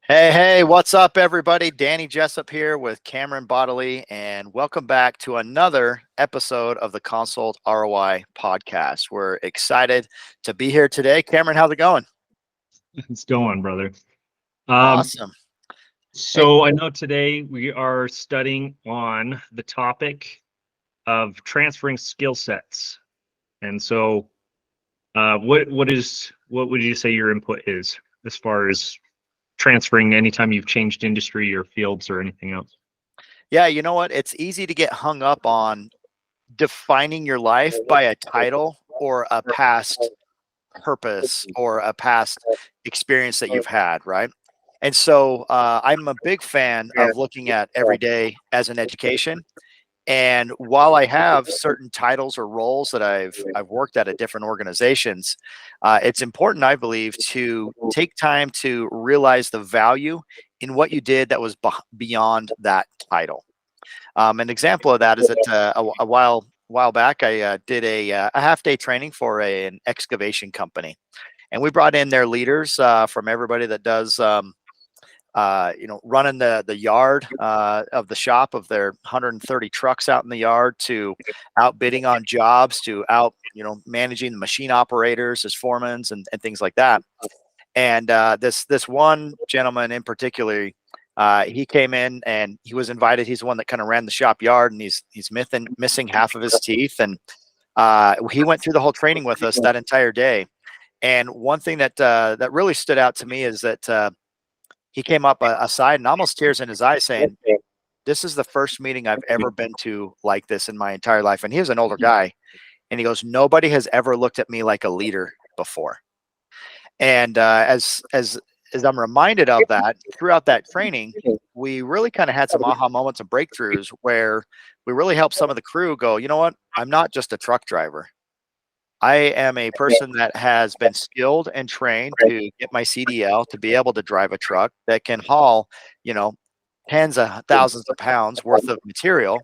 Hey, what's up, everybody? Danny Jessup here with Cameron Bodily, and welcome back to another episode of the Consult ROI podcast. We're excited to be here today. Cameron, how's it going? It's going, brother. Um, Awesome. Hey, so I know today we are studying on the topic of transferring skill sets. And so what would you say your input is as far as transferring anytime you've changed industry or fields or anything else? yeah, you know what? It's easy to get hung up on defining your life by a title or a past purpose or a past experience that you've had, right? And so I'm a big fan of looking at every day as an education. And while I have certain titles or roles that I've worked at different organizations, it's important, I believe, to take time to realize the value in what you did that was beyond that title. An example of that is that a while back I did a half day training for an excavation company, and we brought in their leaders from everybody that does running the yard of the shop of their 130 trucks out in the yard to out bidding on jobs to out, managing the machine operators as foremen and things like that. And this one gentleman in particular, he came in and he was invited. He's the one that kind of ran the shop yard, and he's missing half of his teeth. And he went through the whole training with us that entire day. And one thing that really stood out to me is that he came up aside and almost tears in his eyes saying, "This is the first meeting I've ever been to like this in my entire life." And he was an older guy. And he goes, "Nobody has ever looked at me like a leader before." And as I'm reminded of that throughout that training, we really kind of had some aha moments and breakthroughs where we really helped some of the crew go, you know what? I'm not just a truck driver. I am a person that has been skilled and trained to get my CDL to be able to drive a truck that can haul, you know, tens of thousands of pounds worth of material.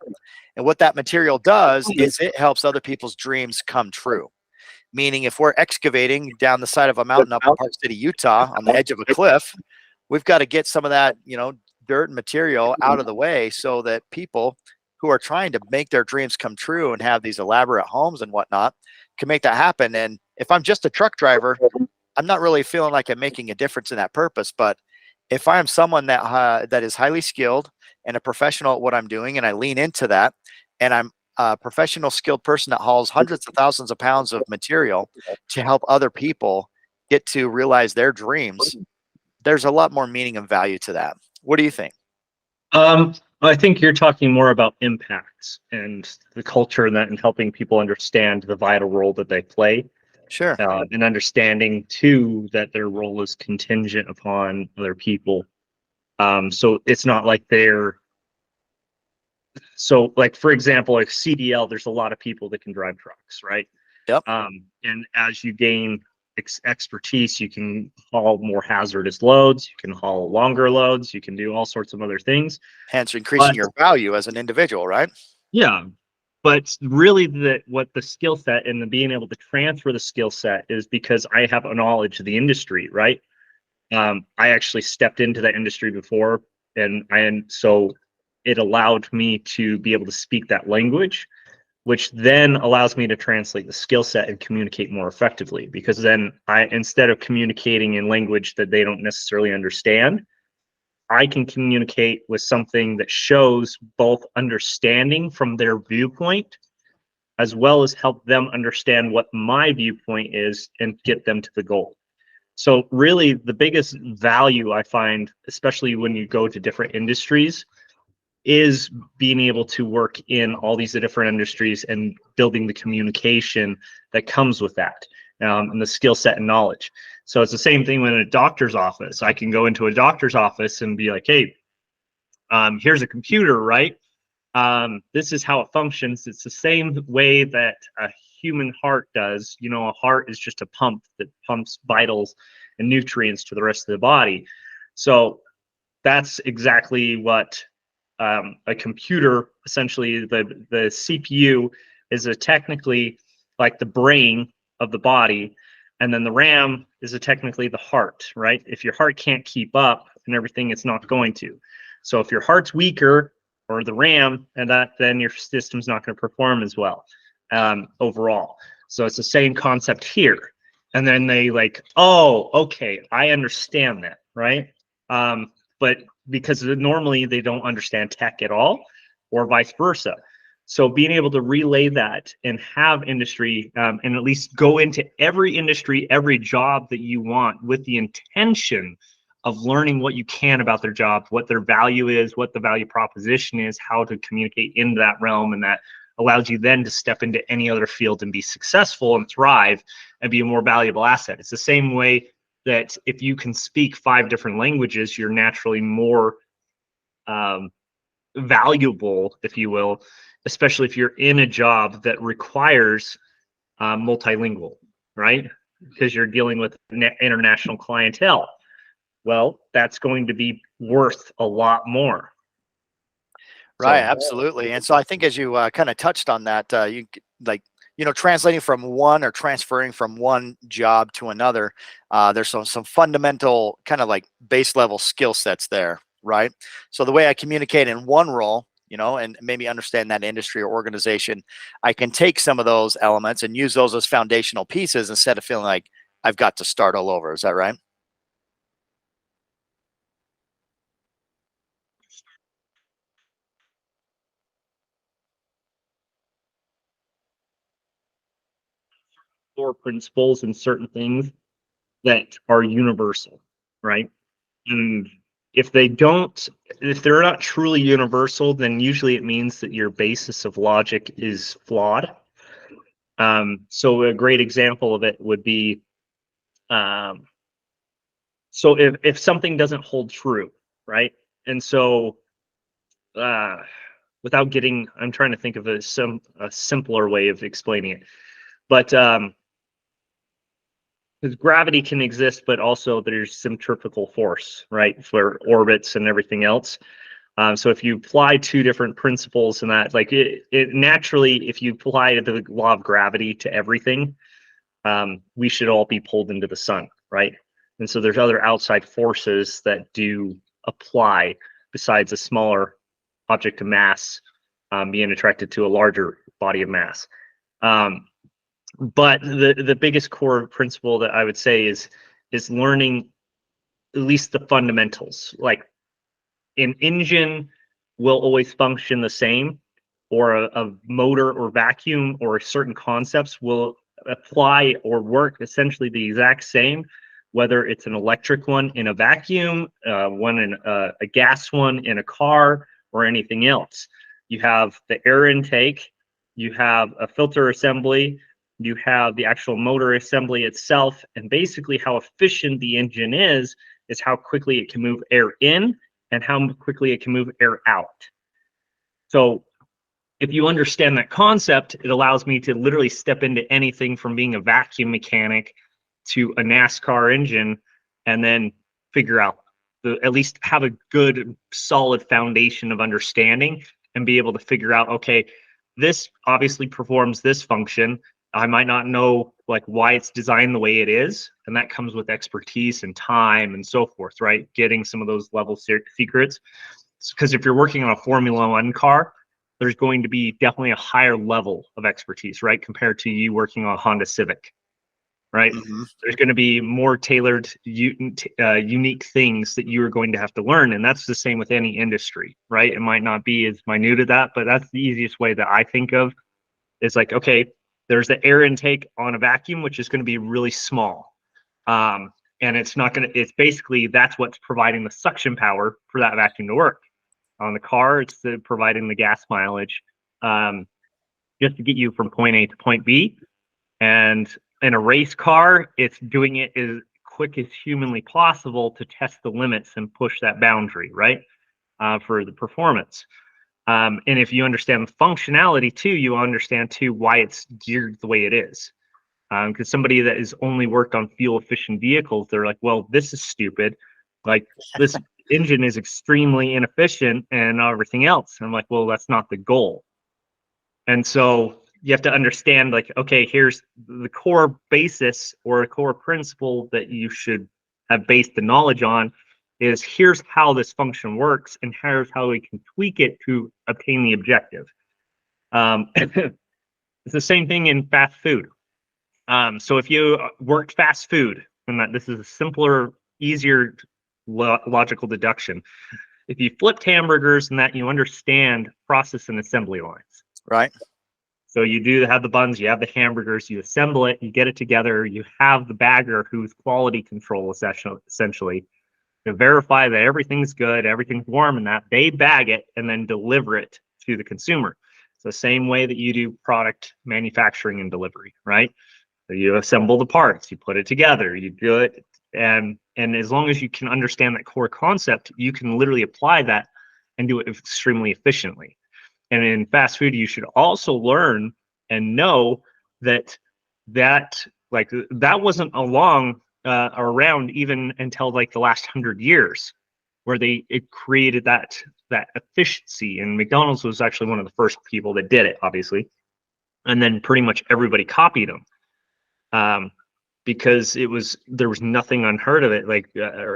And what that material does is it helps other people's dreams come true. Meaning, if we're excavating down the side of a mountain up in Park City, Utah, on the edge of a cliff, we've got to get some of that, dirt and material out of the way so that people who are trying to make their dreams come true and have these elaborate homes and whatnot can make that happen. And if I'm just a truck driver, I'm not really feeling like I'm making a difference in that purpose. But if I'm someone that is highly skilled and a professional at what I'm doing, and I lean into that, and I'm a professional, skilled person that hauls hundreds of thousands of pounds of material to help other people get to realize their dreams, there's a lot more meaning and value to that. What do you think? I think you're talking more about impacts and the culture and that, and helping people understand the vital role that they play, Sure. and understanding too that their role is contingent upon other people. So it's not like like for example, like CDL, there's a lot of people that can drive trucks, right? Yep. And as you gain expertise, you can haul more hazardous loads, you can haul longer loads, you can do all sorts of other things. Hence increasing But your value as an individual, right? yeah, but really what the skill set and the being able to transfer the skill set is because I have a knowledge of the industry, right? I actually stepped into that industry before, and so it allowed me to be able to speak that language, which then allows me to translate the skill set and communicate more effectively. Because then instead of communicating in language that they don't necessarily understand, I can communicate with something that shows both understanding from their viewpoint as well as help them understand what my viewpoint is and get them to the goal. So really the biggest value I find, especially when you go to different industries, is being able to work in all these different industries and building the communication that comes with that, and the skill set and knowledge. So it's the same thing when in a doctor's office. I can go into a doctor's office and be like, hey, here's a computer, right? This is how it functions. It's the same way that a human heart does. A heart is just a pump that pumps vitals and nutrients to the rest of the body. So that's exactly what a computer, essentially the CPU, is technically like the brain of the body, And then the RAM is technically the heart, right? If your heart can't keep up and everything, it's not going to. So if your heart's weaker or the RAM, and then your system's not going to perform as well overall. So it's the same concept here. And then they like, oh, okay, I understand that, right? But because normally they don't understand tech at all, or vice versa. So being able to relay that and have industry and at least go into every industry, every job that you want with the intention of learning what you can about their job, what their value is, what the value proposition is, how to communicate into that realm, and that allows you then to step into any other field and be successful and thrive and be a more valuable asset. It's the same way that if you can speak 5 different languages, you're naturally more valuable, if you will, especially if you're in a job that requires multilingual, right? Because you're dealing with international clientele. Well, that's going to be worth a lot more. Right, absolutely. And so I think as you kind of touched on that, you like, translating from one or transferring from one job to another, there's some fundamental kind of like base level skill sets there, right? So the way I communicate in one role, and maybe understand that industry or organization, I can take some of those elements and use those as foundational pieces instead of feeling like I've got to start all over. Is that right? Core principles and certain things that are universal, right? And if they're not truly universal, then usually it means that your basis of logic is flawed. So a great example of it would be, so if something doesn't hold true, right? And so, without getting, I'm trying to think of a simpler way of explaining it, but because gravity can exist, but also there's centrifugal force, right, for orbits and everything else. So if you apply 2 different principles and that, like it naturally, if you apply the law of gravity to everything, we should all be pulled into the sun, right? And so there's other outside forces that do apply besides a smaller object of mass being attracted to a larger body of mass. But the biggest core principle that I would say is learning at least the fundamentals. Like an engine will always function the same, or a motor or vacuum or certain concepts will apply or work essentially the exact same, whether it's an electric one in a vacuum, one in a gas one in a car, or anything else. You have the air intake, you have a filter assembly, you have the actual motor assembly itself, and basically how efficient the engine is how quickly it can move air in and how quickly it can move air out. So if you understand that concept, it allows me to literally step into anything from being a vacuum mechanic to a NASCAR engine, and then figure out at least have a good solid foundation of understanding and be able to figure out, okay, this obviously performs this function. I might not know like why it's designed the way it is, and that comes with expertise and time and so forth, right? Getting some of those level secrets, because if you're working on a Formula One car, there's going to be definitely a higher level of expertise, right? Compared to you working on a Honda Civic, right? Mm-hmm. There's going to be more tailored, unique things that you are going to have to learn. And that's the same with any industry, right? It might not be as minute as that, but that's the easiest way that I think of. It's like, okay, there's the air intake on a vacuum, which is going to be really small. And it's not going to, it's basically, that's what's providing the suction power for that vacuum to work. On the car, it's providing the gas mileage just to get you from point A to point B. And in a race car, it's doing it as quick as humanly possible to test the limits and push that boundary, right, for the performance. And if you understand the functionality too, you understand too why it's geared the way it is. Because somebody that has only worked on fuel efficient vehicles, they're like, well, this is stupid. Like this engine is extremely inefficient and everything else. And I'm like, well, that's not the goal. And so you have to understand, like, okay, here's the core basis or a core principle that you should have based the knowledge on is here's how this function works and here's how we can tweak it to obtain the objective. It's the same thing in fast food. So if you worked fast food, and that this is a simpler, easier logical deduction. If you flipped hamburgers and that you understand process and assembly lines. Right. So you do have the buns, you have the hamburgers, you assemble it, you get it together, you have the bagger who's quality control essentially to verify that everything's good, everything's warm and that they bag it and then deliver it to the consumer. It's the same way that you do product manufacturing and delivery, right? So you assemble the parts, you put it together, you do it, and as long as you can understand that core concept, you can literally apply that and do it extremely efficiently. And in fast food, you should also learn and know that that wasn't around even until like the last 100 years, where it created that efficiency. And McDonald's was actually one of the first people that did it, obviously, and then pretty much everybody copied them. Because there was nothing unheard of it.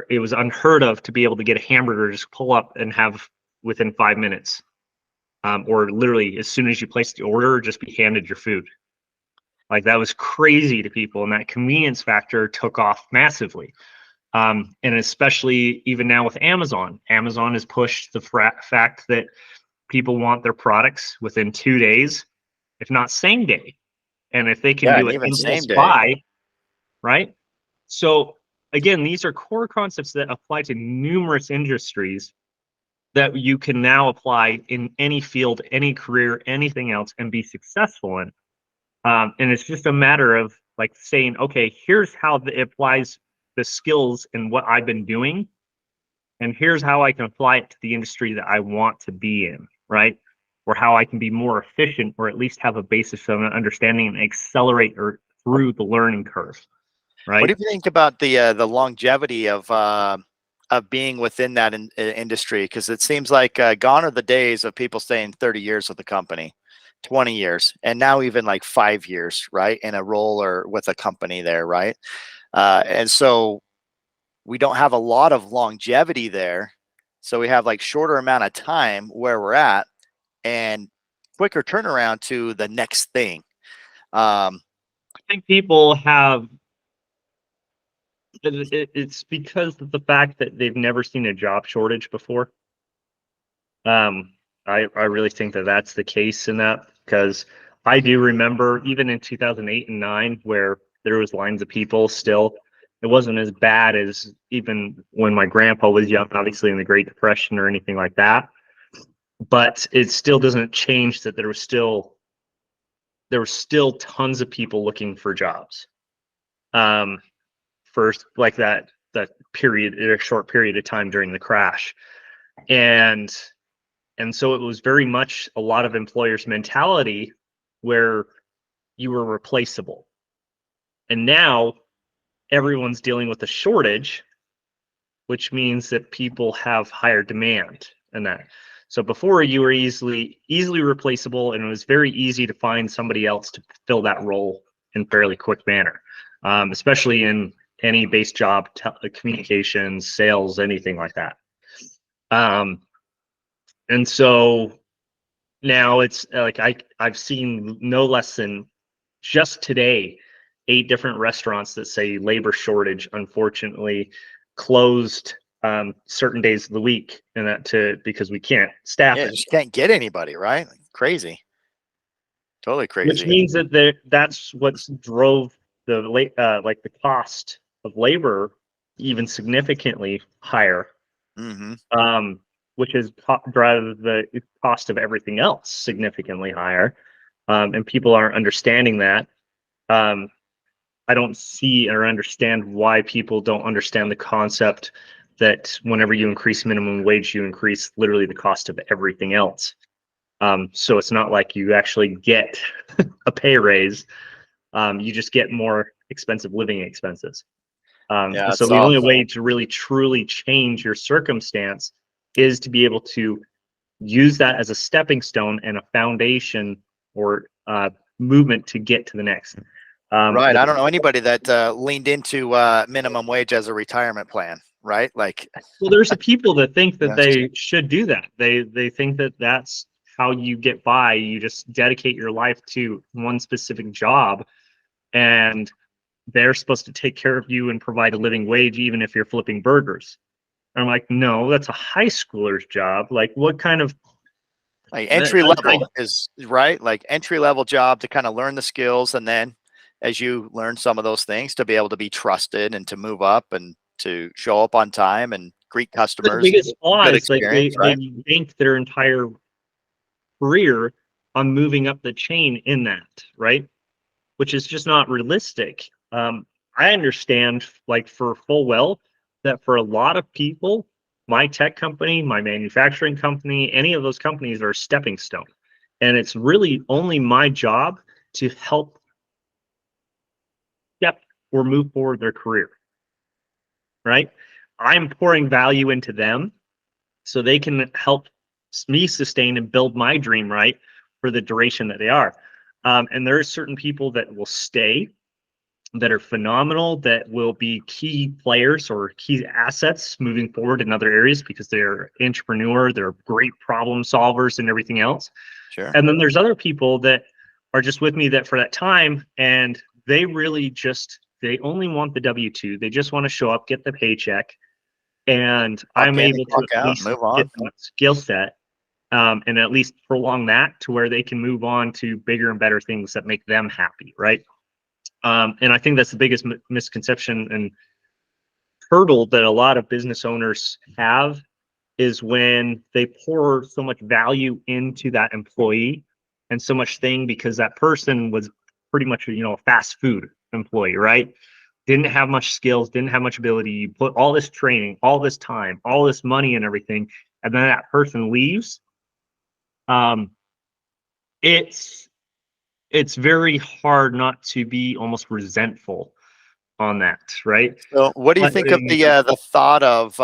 It was unheard of to be able to get a hamburger, just pull up and have within 5 minutes, or literally as soon as you place the order, just be handed your food. Like that was crazy to people, and that convenience factor took off massively. And especially even now with Amazon has pushed the fact that people want their products within 2 days, if not same day. And if they can do it even impulse same day. buy, right? So again, these are core concepts that apply to numerous industries that you can now apply in any field, any career, anything else, and be successful in. And it's just a matter of like saying, okay, here's how it applies the skills and what I've been doing, and here's how I can apply it to the industry that I want to be in, right? Or how I can be more efficient, or at least have a basis of an understanding and accelerate or through the learning curve, right? What do you think about the longevity of being within that industry? Because it seems like gone are the days of people staying 30 years with the company, 20 years, and now even like 5 years, right, in a role or with a company there, right? And so we don't have a lot of longevity there. So we have like shorter amount of time where we're at and quicker turnaround to the next thing. I think people have, it's because of the fact that they've never seen a job shortage before. I really think that that's the case in that, because I do remember even in 2008 and 9 where there was lines of people still. It wasn't as bad as even when my grandpa was young, obviously in the Great Depression or anything like that. But it still doesn't change that there were still tons of people looking for jobs. First, like that period, a short period of time during the crash, and so it was very much a lot of employers' mentality where you were replaceable. And now everyone's dealing with a shortage, which means that people have higher demand and that. So before you were easily replaceable, and it was very easy to find somebody else to fill that role in fairly quick manner, especially in any base job, communications, sales, anything like that. And so now it's like I've seen no less than just today 8 different restaurants that say labor shortage, unfortunately closed certain days of the week, and that because we can't staff it. Just can't get anybody, right? Crazy, totally crazy. Which means that that's what's drove the cost of labor even significantly higher. Mm-hmm. Which is drive the cost of everything else significantly higher, and people aren't understanding that. I don't see or understand why people don't understand the concept that whenever you increase minimum wage, you increase literally the cost of everything else. So it's not like you actually get a pay raise. You just get more expensive living expenses. So the only way to really truly change your circumstance is to be able to use that as a stepping stone and a foundation, or movement to get to the next. Right. I don't know anybody that leaned into minimum wage as a retirement plan, right? Like, well, there's the people that think that yes. they should do that. They think that that's how you get by. You just dedicate your life to one specific job, and they're supposed to take care of you and provide a living wage, even if you're flipping burgers. And I'm like, no, that's a high schooler's job. Like, what kind of Like that, entry I, level is right. Like entry level job to kind of learn the skills. And then as you learn some of those things to be able to be trusted and to move up and to show up on time and greet but the customers, biggest flaw good is like experience, they right? bank their entire career on moving up the chain in that, right? Which is just not realistic. I understand, like for full well, that for a lot of people, my tech company, my manufacturing company, any of those companies are a stepping stone. And it's really only my job to help step or move forward their career, right? I'm pouring value into them so they can help me sustain and build my dream, right, for the duration that they are. And there are certain people that will stay, that are phenomenal, that will be key players or key assets moving forward in other areas because they're entrepreneur, they're great problem solvers and everything else. Sure. And then there's other people that are just with me that for that time, and they really just, they only want the W-2. They just want to show up, get the paycheck, and Clock I'm in and able to clock at out and least move get on. that skill set, and at least prolong that to where they can move on to bigger and better things that make them happy, right? And I think that's the biggest misconception and hurdle that a lot of business owners have, is when they pour so much value into that employee and so much thing because that person was pretty much, a fast food employee, right? Didn't have much skills, didn't have much ability. You put all this training, all this time, all this money and everything, and then that person leaves. Um, it's it's very hard not to be almost resentful on that, right? So what do you But think of the thought of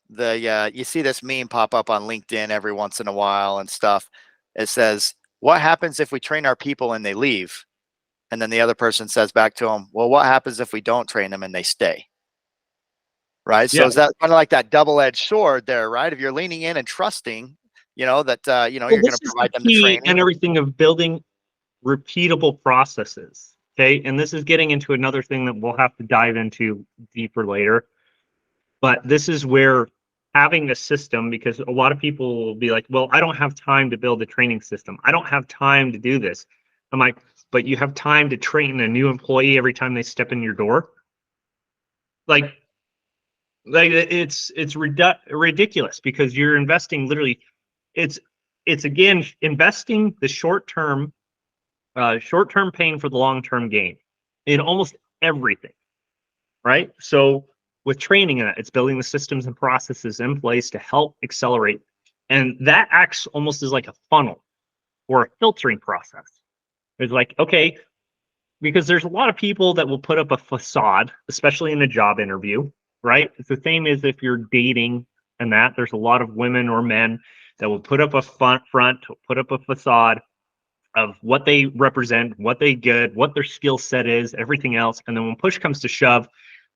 you see this meme pop up on LinkedIn every once in a while and stuff. It says, what happens if we train our people and they leave? And then the other person says back to them, well, what happens if we don't train them and they stay? Right. So yeah, is that kind of like that double-edged sword there, right? If you're leaning in and trusting, that well, you're going this to is the provide them the key training. and everything of building repeatable processes. Okay. And this is getting into another thing that we'll have to dive into deeper later. But this is where having a system, because a lot of people will be like, well, I don't have time to build a training system. I don't have time to do this. I'm like, but you have time to train a new employee every time they step in your door. Like, it's ridiculous because you're investing literally, it's again investing the short term pain for the long term gain in almost everything, right? So with training in it, it's building the systems and processes in place to help accelerate, and that acts almost as like a funnel or a filtering process. It's like, okay, because there's a lot of people that will put up a facade, especially in a job interview, right? It's the same as if you're dating, and that there's a lot of women or men that will put up a front, put up a facade of what they represent, what they good, what their skill set is, everything else. And then when push comes to shove,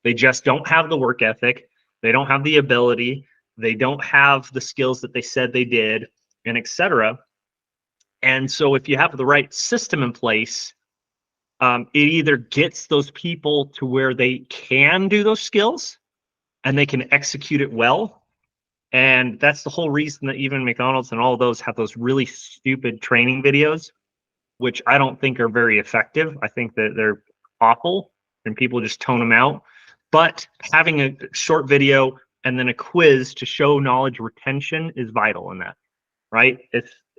they just don't have the work ethic, they don't have the ability, they don't have the skills that they said they did, and etc. And so if you have the right system in place, it either gets those people to where they can do those skills and they can execute it well. And that's the whole reason that even McDonald's and all of those have those really stupid training videos, which I don't think are very effective. I think that they're awful and people just tone them out. But having a short video and then a quiz to show knowledge retention is vital in that, right?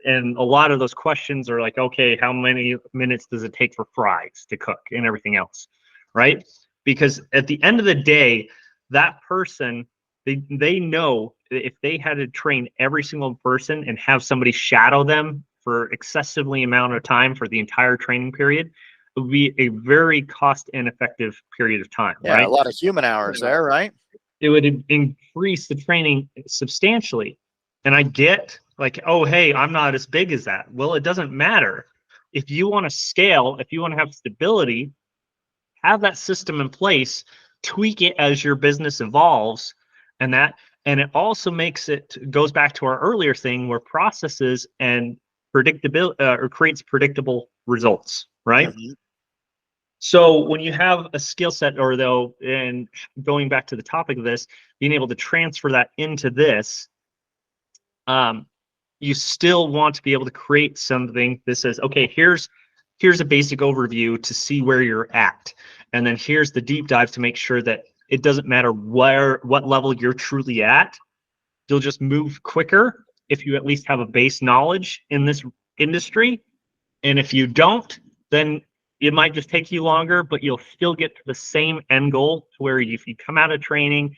And a lot of those questions are like, okay, how many minutes does it take for fries to cook and everything else, right? Because at the end of the day, that person, they know if they had to train every single person and have somebody shadow them for excessively amount of time for the entire training period, it would be a very cost ineffective period of time, Yeah. A right? lot of human hours there, right? It would increase the training substantially. And I get like, oh, hey, I'm not as big as that. Well, it doesn't matter. if you want to scale, if you want to have stability, have that system in place, tweak it as your business evolves, and it also goes back to our earlier thing where processes and predictability or creates predictable results, right? Mm-hmm. So when you have a skill set, or though, and going back to the topic of this, being able to transfer that into this, you still want to be able to create something that says, okay, here's a basic overview to see where you're at, and then here's the deep dive to make sure that it doesn't matter what level you're truly at, you'll just move quicker if you at least have a base knowledge in this industry. And if you don't, then it might just take you longer, but you'll still get to the same end goal, to where if you come out of training,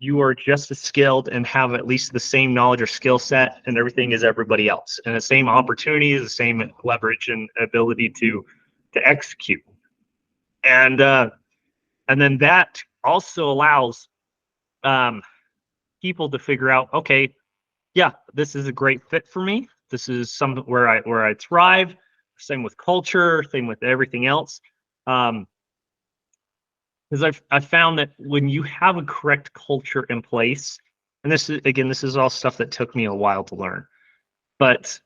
you are just as skilled and have at least the same knowledge or skill set and everything as everybody else, and the same opportunities, the same leverage and ability to execute. And then that also allows people to figure out, okay, yeah, this is a great fit for me. This is something where I thrive. Same with culture, same with everything else. Because I've found that when you have a correct culture in place, and this is all stuff that took me a while to learn, but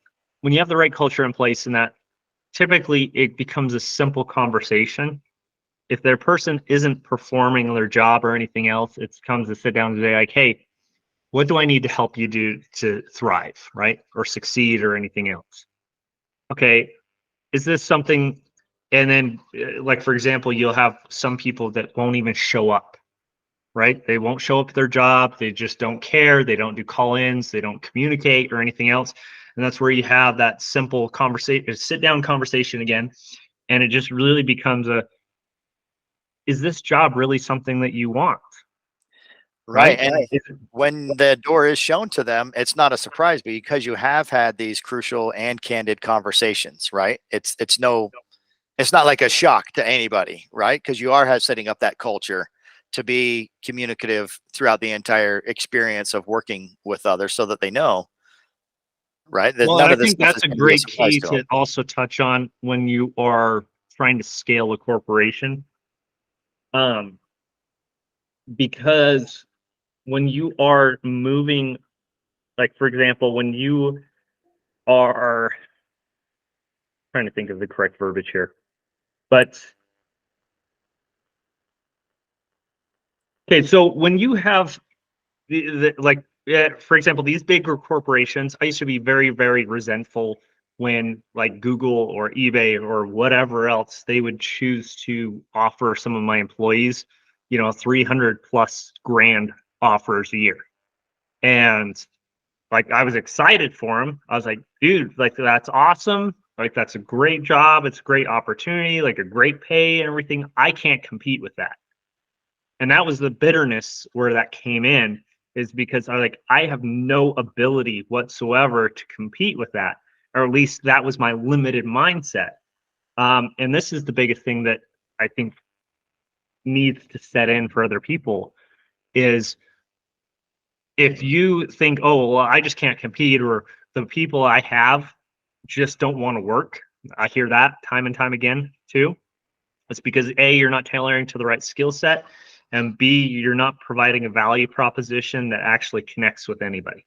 when you have the right culture in place, and that typically it becomes a simple conversation. If their person isn't performing their job or anything else, it comes to sit down and say like, hey, what do I need to help you do to thrive, right? Or succeed or anything else? Okay, is this something? And then, like, for example, you'll have some people that won't even show up, right? They won't show up at their job. They just don't care. They don't do call-ins. They don't communicate or anything else. And that's where you have that simple conversation, sit down conversation again. And it just really becomes is this job really something that you want? Right. Right? And when the door is shown to them, it's not a surprise because you have had these crucial and candid conversations, right? It's not like a shock to anybody, right? Because you are setting up that culture to be communicative throughout the entire experience of working with others so that they know, right? That Well, and none I of this think stuff is that's a going to be a great surprise key to them. to also touch on when you are trying to scale a corporation. Because when you are moving, like, for example, when you are trying to think of the correct verbiage here, but okay, so when you have like, for example, these bigger corporations, I used to be very, very resentful when, like, Google or eBay or whatever else, they would choose to offer some of my employees, 300 plus grand offers a year. And like, I was excited for them. I was like, dude, like, that's awesome. Like, that's a great job. It's a great opportunity, like a great pay and everything. I can't compete with that. And that was the bitterness where that came in, is because I have no ability whatsoever to compete with that, or at least that was my limited mindset. And this is the biggest thing that I think needs to set in for other people is, if you think, oh, well, I just can't compete, or the people I have just don't want to work. I hear that time and time again too. It's because A, you're not tailoring to the right skill set, and B, you're not providing a value proposition that actually connects with anybody,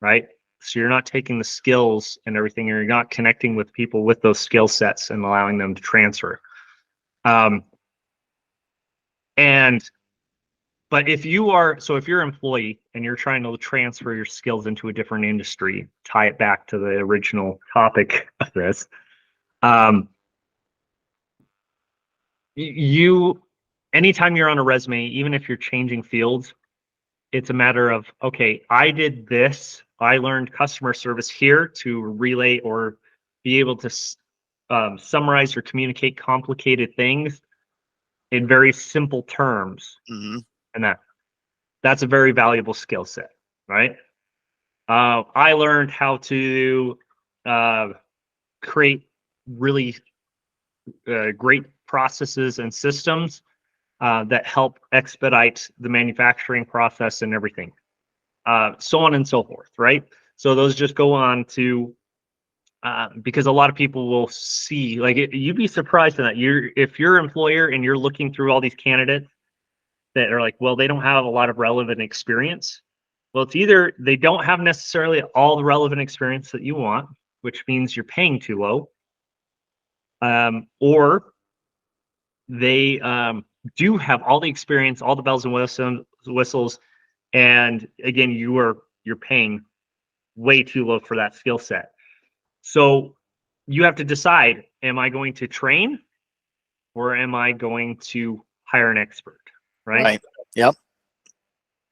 right? So you're not taking the skills and everything, you're not connecting with people with those skill sets and allowing them to transfer. Um, and But if you're an employee and you're trying to transfer your skills into a different industry, tie it back to the original topic of this, um, you, anytime you're on a resume, even if you're changing fields, it's a matter of, okay, I did this. I learned customer service here to relay or be able to summarize or communicate complicated things in very simple terms, Hmm. and that's a very valuable skill set, right? I learned how to uh, create really great processes and systems that help expedite the manufacturing process and everything, so on and so forth, right? So those just go on to because a lot of people will see, like, you'd be surprised in that if your employer and you're looking through all these candidates that are like, well, they don't have a lot of relevant experience. Well, it's either they don't have necessarily all the relevant experience that you want, which means you're paying too low, or they do have all the experience, all the bells and whistles, and again, you're paying way too low for that skill set. So you have to decide: am I going to train, or am I going to hire an expert? Right. Yep.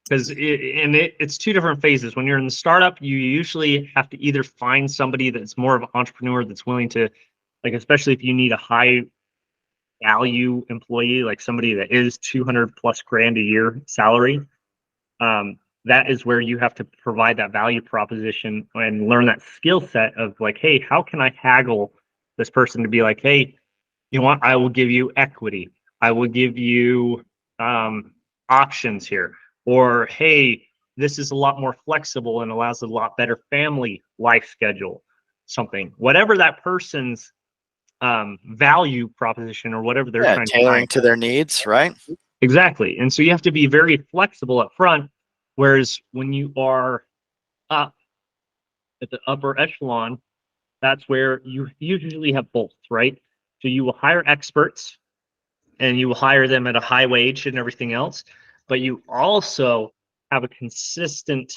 Because it's two different phases. When you're in the startup, you usually have to either find somebody that's more of an entrepreneur that's willing to, like, especially if you need a high value employee, like somebody that is 200 plus grand a year salary. That is where you have to provide that value proposition and learn that skill set of, like, hey, how can I haggle this person to be like, hey, you know what? I will give you equity. I will give you options here. Or, hey, this is a lot more flexible and allows a lot better family life schedule, something. Whatever that person's value proposition or whatever they're trying tailoring to their needs, right? Exactly. And so you have to be very flexible up front. Whereas when you are up at the upper echelon, that's where you usually have both, right? So you will hire experts and you will hire them at a high wage and everything else, but you also have a consistent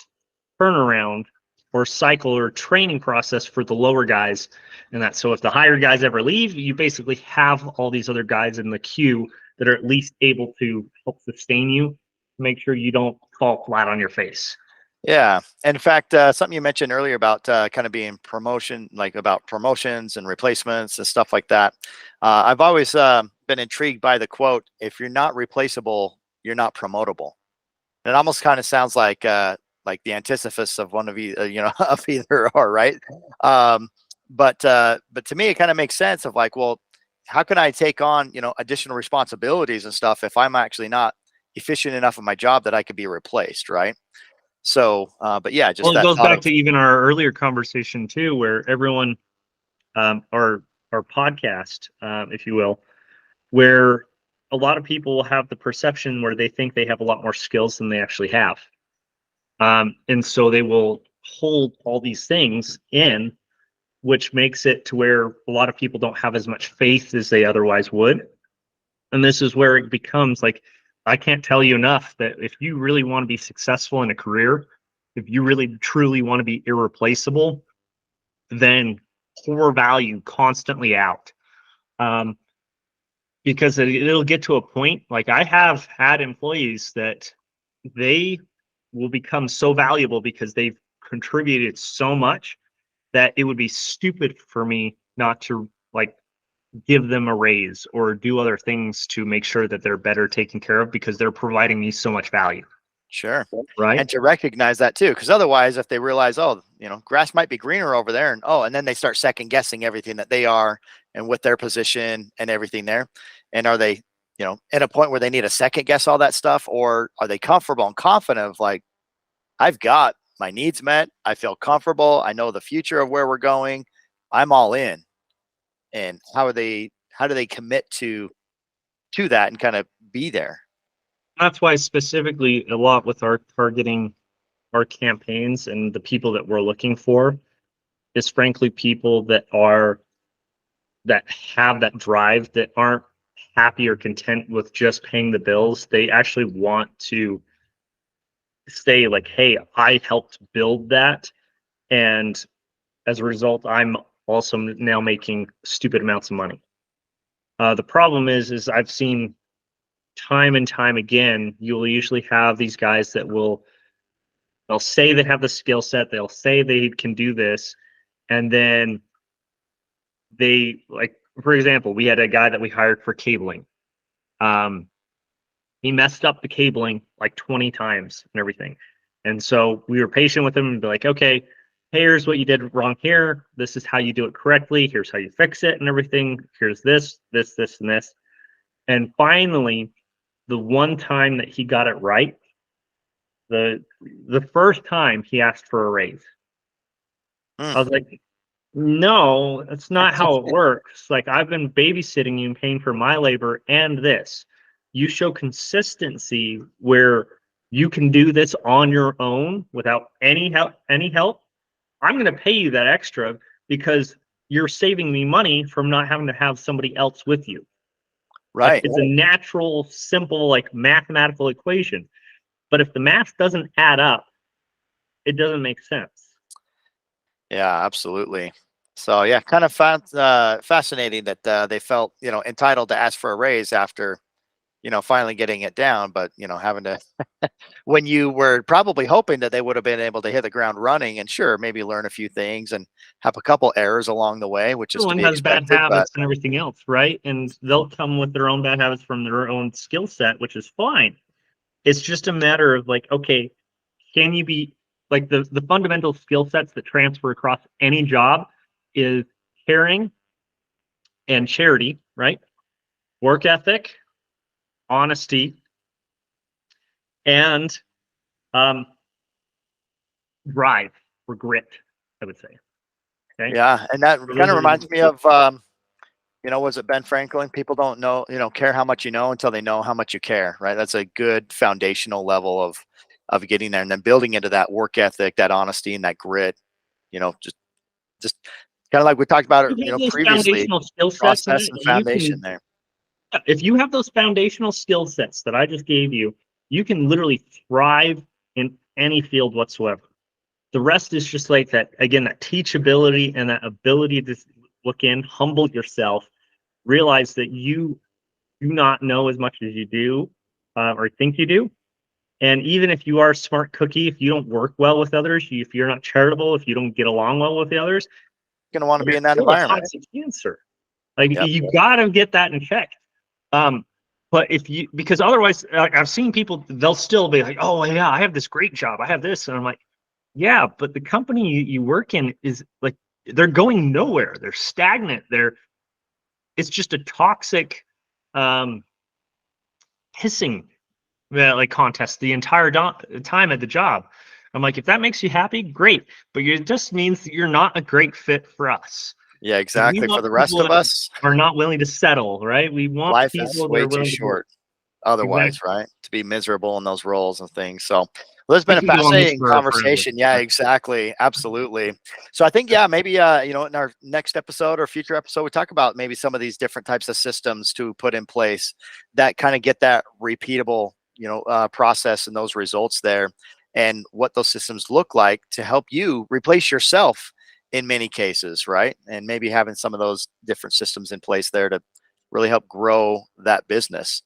turnaround or cycle or training process for the lower guys. And that, so if the higher guys ever leave, you basically have all these other guys in the queue that are at least able to help sustain you, make sure you don't fall flat on your face. Yeah. And in fact, something you mentioned earlier about kind of being promotion, like about promotions and replacements and stuff like that. I've always been intrigued by the quote, if you're not replaceable, you're not promotable. And it almost kind of sounds like the antithesis of one of of either or, right? But to me, it kind of makes sense of like, well, how can I take on, additional responsibilities and stuff if I'm actually not efficient enough in my job that I could be replaced, right? So, but yeah, just Well, it that goes thought back of, to even our earlier conversation too, where everyone, our podcast, if you will, where a lot of people have the perception where they think they have a lot more skills than they actually have. And so they will hold all these things in, which makes it to where a lot of people don't have as much faith as they otherwise would. And this is where it becomes like, I can't tell you enough that if you really want to be successful in a career, if you really truly want to be irreplaceable, then core value constantly out. Because it'll get to a point, like I have had employees that they will become so valuable because they've contributed so much that it would be stupid for me not to, like, give them a raise or do other things to make sure that they're better taken care of because they're providing me so much value. sure. Right. And to recognize that too, because otherwise, if they realize, oh, grass might be greener over there, and then they start second guessing everything that they are and with their position and everything there. And are they, at a point where they need to second guess all that stuff, or are they comfortable and confident of like, I've got my needs met, I feel comfortable, I know the future of where we're going, I'm all in. And how do they commit to that and kind of be there? That's why specifically a lot with our targeting our campaigns and the people that we're looking for is frankly people that have that drive, that aren't happy or content with just paying the bills. They actually want to say like, hey, I helped build that, and as a result, I'm also now making stupid amounts of money. The problem is I've seen time and time again, you'll usually have these guys that they'll say they have the skill set, they'll say they can do this, and then they, like, for example, we had a guy that we hired for cabling. Um, he messed up the cabling like 20 times and everything. And so we were patient with him and be like, okay, here's what you did wrong here. This is how you do it correctly. Here's how you fix it and everything. Here's this, and this. And finally, the one time that he got it right, the first time he asked for a raise. Mm, I was like, No, that's not how it works. Like, I've been babysitting you and paying for my labor and this. You show consistency where you can do this on your own without any help. I'm going to pay you that extra because you're saving me money from not having to have somebody else with you. Like, Right. it's a natural, simple, like, mathematical equation. But if the math doesn't add up, it doesn't make sense. Yeah, absolutely. So yeah, kind of found fascinating that they felt, entitled to ask for a raise after, finally getting it down, but having to when you were probably hoping that they would have been able to hit the ground running and sure, maybe learn a few things and have a couple errors along the way, which is to Everyone be has bad expected. But habits and everything else, right? And they'll come with their own bad habits from their own skill set, which is fine. It's just a matter of, like, okay, can you be, like, the fundamental skill sets that transfer across any job is caring and charity, right? Work ethic, honesty, and um, drive or grit, I would say. Okay. yeah, and that So kind those of are the, reminds me of was it Ben Franklin? People don't know, care how much you know until they know how much you care, right? That's a good foundational level of getting there and then building into that work ethic, that honesty and that grit, just kind of like we talked about it, you have those previously, foundational skill sets in process it, and you foundation can, there. if you have those foundational skill sets that I just gave you, you can literally thrive in any field whatsoever. The rest is just like that, again, that teachability and that ability to look in, humble yourself, realize that you do not know as much as you do, or think you do. And even if you are a smart cookie, if you don't work well with others, if you're not charitable, if you don't get along well with the others, You're going to want to be you're in that still a environment. toxic cancer. Like, Yep. you got to get that in check. Um, but because otherwise, like, I've seen people, they'll still be like, oh yeah, I have this great job, I have this, and I'm like, yeah, but the company you work in is, like, they're going nowhere. They're stagnant. It's just a toxic, um, hissing, like, contest the entire time at the job. I'm like, if that makes you happy, great, but it just means that you're not a great fit for us. Yeah, We exactly. For want the rest people of that us, are not willing to settle, right? We want life is people that way are too willing to move. short otherwise, Exactly. right? To be miserable in those roles and things. So, well, it's We been a could go on this fascinating for forever. conversation. Yeah, But exactly. Absolutely. So I think, yeah, maybe, in our next episode or future episode, we talk about maybe some of these different types of systems to put in place that kind of get that repeatable, process and those results there and what those systems look like to help you replace yourself in many cases, right? And maybe having some of those different systems in place there to really help grow that business.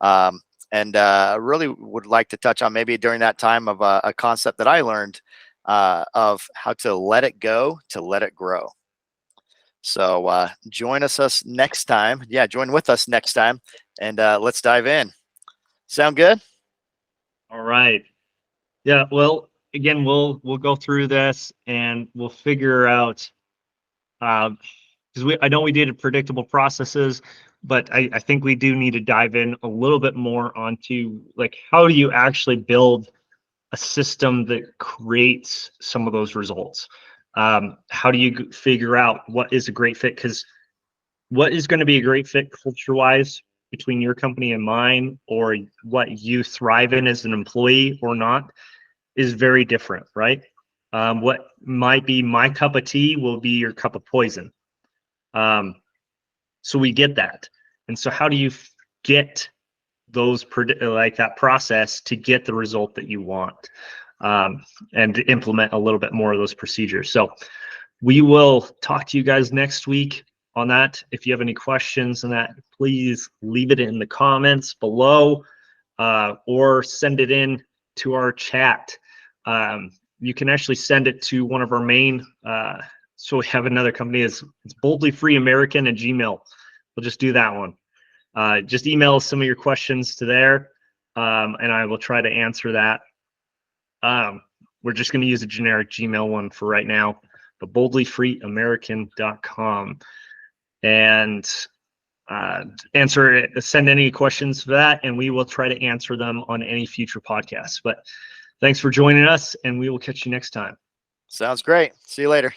Um, and I really would like to touch on maybe during that time of a concept that I learned of how to let it go to let it grow. So join us next time. Yeah, join with us next time, and let's dive in. Sound good? all right. Yeah, well, again, we'll go through this and we'll figure out, because I know we did predictable processes, but I think we do need to dive in a little bit more onto, like, how do you actually build a system that creates some of those results? How do you figure out what is a great fit? Because what is going to be a great fit culture wise between your company and mine, or what you thrive in as an employee or not, is very different, right? What might be my cup of tea will be your cup of poison. So we get that. And so how do you get those, like, that process to get the result that you want, and to implement a little bit more of those procedures? So we will talk to you guys next week on that. If you have any questions on that, please leave it in the comments below, or send it in to our chat. You can actually send it to one of our main, so we have another company, it's Boldly Free American at Gmail. We'll just do that one. Just email some of your questions to there, and I will try to answer that. We're just going to use a generic Gmail one for right now, but boldlyfreeamerican.com, and send any questions for that, and we will try to answer them on any future podcasts. But thanks for joining us, and we will catch you next time. Sounds great. See you later.